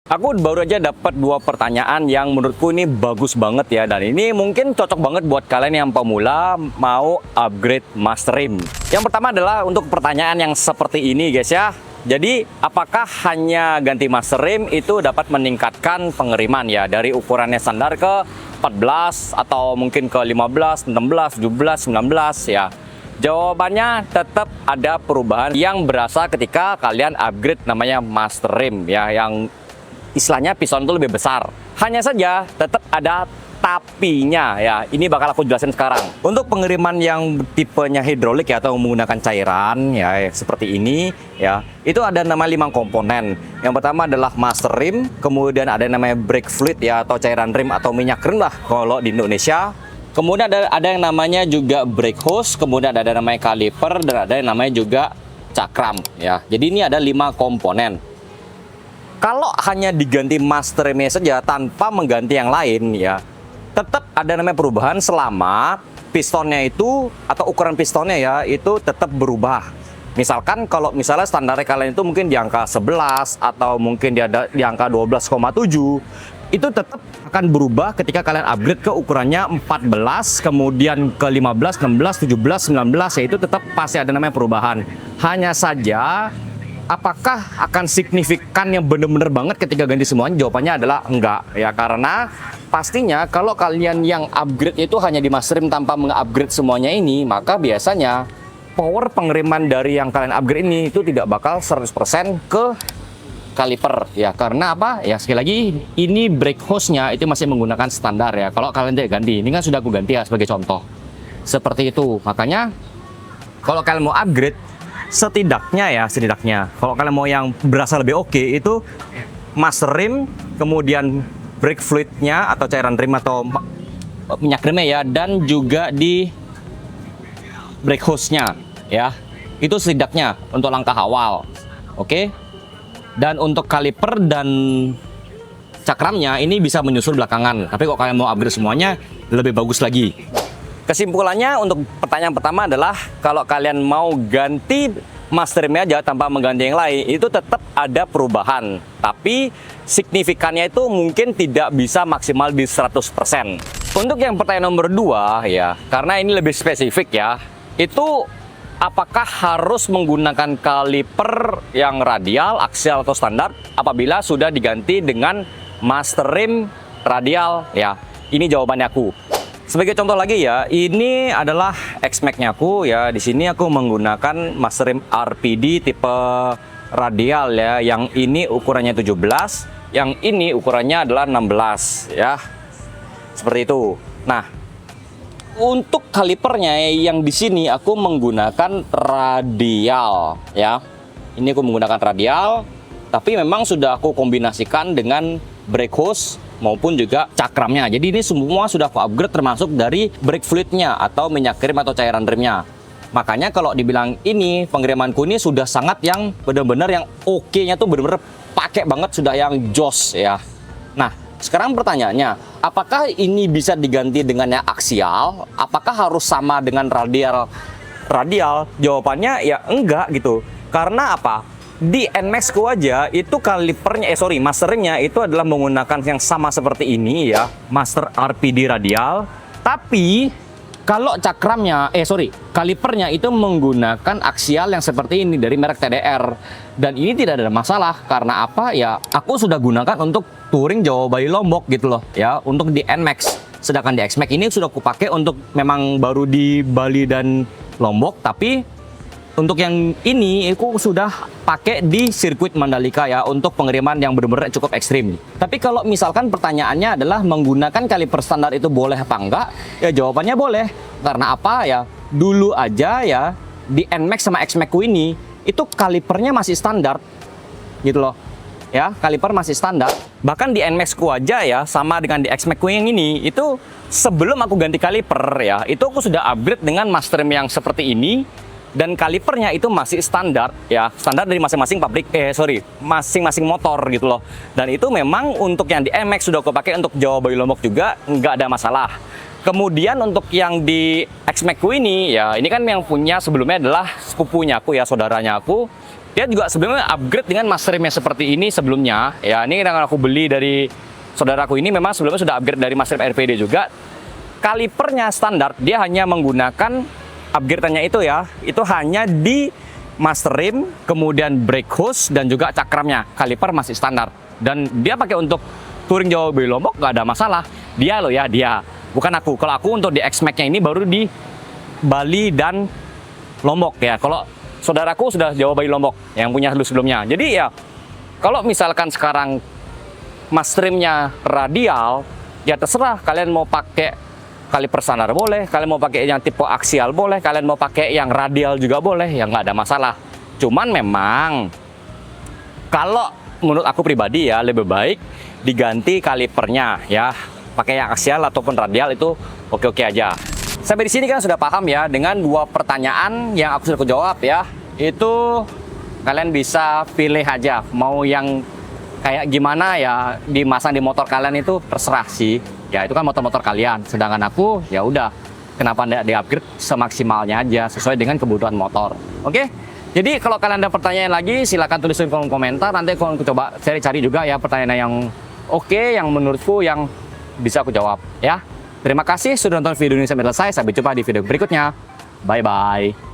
Aku baru aja dapat dua pertanyaan yang menurutku ini bagus banget ya, dan ini mungkin cocok banget buat kalian yang pemula mau upgrade Master Rim. Yang pertama adalah untuk pertanyaan yang seperti ini guys ya. Jadi apakah hanya ganti Master Rim itu dapat meningkatkan pengeriman ya dari ukurannya standar ke 14 atau mungkin ke 15, 16, 17, 19 ya. Jawabannya tetap ada perubahan yang berasa ketika kalian upgrade namanya Master Rim ya, yang istilahnya piston itu lebih besar. Hanya saja tetap ada tapinya ya. Ini bakal aku jelasin sekarang. Untuk pengiriman yang tipenya hidrolik ya, atau menggunakan cairan ya seperti ini ya, itu ada nama 5 komponen. Yang pertama adalah Master Rim, kemudian ada namanya brake fluid ya, atau cairan rim atau minyak rim lah kalau di Indonesia. Kemudian ada yang namanya juga brake hose, kemudian ada namanya kaliper, dan ada yang namanya juga cakram ya. Jadi ini ada 5 komponen. Kalau hanya diganti Master Rim-nya saja tanpa mengganti yang lain ya, tetap ada namanya perubahan selama pistonnya itu atau ukuran pistonnya ya itu tetap berubah. Misalkan kalau misalnya standar kalian itu mungkin di angka 11 atau mungkin di angka 12,7, itu tetap akan berubah ketika kalian upgrade ke ukurannya 14, kemudian ke 15, 16, 17, 19 ya, itu tetap pasti ada namanya perubahan. Hanya saja apakah akan signifikan yang bener-bener banget ketika ganti semuanya? Jawabannya adalah enggak ya, karena pastinya kalau kalian yang upgrade itu hanya di Master Rim tanpa meng-upgrade semuanya ini, maka biasanya power pengiriman dari yang kalian upgrade ini itu tidak bakal 100% ke kaliper ya. Karena apa? Ya sekali lagi, ini brake hose-nya itu masih menggunakan standar ya. Kalau kalian tidak ganti, ini kan sudah aku ganti ya sebagai contoh. Seperti itu. Makanya kalau kalian mau upgrade, setidaknya kalau kalian mau yang berasa lebih oke, itu Master Rim, kemudian brake fluidnya atau cairan rim atau minyak rimnya ya, dan juga di brake hose-nya ya, itu setidaknya untuk langkah awal. Oke. Dan untuk kaliper dan cakramnya ini bisa menyusul belakangan, tapi kalau kalian mau upgrade semuanya lebih bagus lagi. Kesimpulannya untuk pertanyaan pertama adalah kalau kalian mau ganti Master Rim aja tanpa mengganti yang lain, itu tetap ada perubahan. Tapi signifikannya itu mungkin tidak bisa maksimal di 100%. Untuk yang pertanyaan nomor 2 ya, karena ini lebih spesifik ya, itu apakah harus menggunakan kaliper yang radial, aksial atau standar apabila sudah diganti dengan Master Rim radial ya? Ini jawabannya aku. Sebagai contoh lagi ya, ini adalah X-Max-nya aku ya. Di sini aku menggunakan Master Rim RPD tipe radial ya. Yang ini ukurannya 17, yang ini ukurannya adalah 16 ya. Seperti itu. Nah, untuk kalipernya yang di sini aku menggunakan radial ya. Ini aku menggunakan radial, tapi memang sudah aku kombinasikan dengan brake hose maupun juga cakramnya. Jadi ini semua sudah aku upgrade, termasuk dari brake fluidnya atau minyak rim atau cairan rimnya. Makanya kalau dibilang ini pengirimanku ini sudah sangat yang benar-benar yang oke-nya tuh benar-benar pakai banget, sudah yang jos ya. Nah, sekarang pertanyaannya, apakah ini bisa diganti dengan yang aksial? Apakah harus sama dengan radial? Jawabannya ya enggak gitu. Karena apa? Di NMAX ku aja itu kalipernya, Master Rim-nya itu adalah menggunakan yang sama seperti ini ya, Master RPD radial. Tapi kalau cakramnya, kalipernya itu menggunakan aksial yang seperti ini dari merek TDR. Dan ini tidak ada masalah, karena apa ya, aku sudah gunakan untuk touring Jawa Bali Lombok gitu loh ya, untuk di NMAX. Sedangkan di X-Max ini sudah aku pakai untuk memang baru di Bali dan Lombok, tapi untuk yang ini aku sudah pakai di sirkuit Mandalika ya, untuk pengiriman yang benar-benar cukup ekstrim. Tapi kalau misalkan pertanyaannya adalah menggunakan kaliper standar itu boleh apa enggak? Ya jawabannya boleh. Karena apa ya? Dulu aja ya di NMAX sama X-Max ku ini itu kalipernya masih standar gitu loh. Ya, kaliper masih standar. Bahkan di NMAX ku aja ya, sama dengan di X-Max ku yang ini, itu sebelum aku ganti kaliper ya, itu aku sudah upgrade dengan Master Rim yang seperti ini. Dan kalipernya itu masih standar ya, standar dari masing-masing masing-masing motor gitu loh. Dan itu memang untuk yang di NMAX sudah aku pakai untuk Jawa Bali Lombok juga nggak ada masalah. Kemudian untuk yang di X-Max ku ini ya, ini kan yang punya sebelumnya adalah sepupunya aku ya, saudaranya aku. Dia juga sebenarnya upgrade dengan master rim yang seperti ini sebelumnya. Ya, ini yang aku beli dari saudaraku ini memang sebelumnya sudah upgrade dari master rim RVD juga. Kalipernya standar, dia hanya menggunakan upgrade-nya itu ya. Itu hanya di master rim, kemudian brake hose dan juga cakramnya. Kaliper masih standar. Dan dia pakai untuk touring Jawa Bali Lombok nggak ada masalah. Dia loh ya, dia. Bukan aku. Kalau aku untuk di X-Max-nya ini baru di Bali dan Lombok ya. Kalau saudaraku sudah Jawa Bali Lombok yang punya dulu sebelumnya. Jadi ya kalau misalkan sekarang master rimnya radial, ya terserah kalian mau pakai kaliper standar boleh, kalian mau pakai yang tipe aksial boleh, kalian mau pakai yang radial juga boleh, ya nggak ada masalah. Cuman memang kalau menurut aku pribadi ya lebih baik diganti kalipernya ya, pakai yang aksial ataupun radial itu oke-oke aja. Sampai di sini kan sudah paham ya dengan 2 pertanyaan yang aku sudah jawab ya. Itu kalian bisa pilih aja mau yang kayak gimana ya, dimasang di motor kalian itu terserah sih. Ya itu kan motor-motor kalian. Sedangkan aku ya udah, kenapa tidak di-upgrade semaksimalnya aja sesuai dengan kebutuhan motor. Oke? Jadi kalau kalian ada pertanyaan lagi silahkan tulis di kolom komentar. Nanti aku coba cari-cari juga ya pertanyaan yang oke, yang menurutku yang bisa aku jawab ya. Terima kasih sudah nonton video ini sampai selesai. Sampai jumpa di video berikutnya. Bye-bye.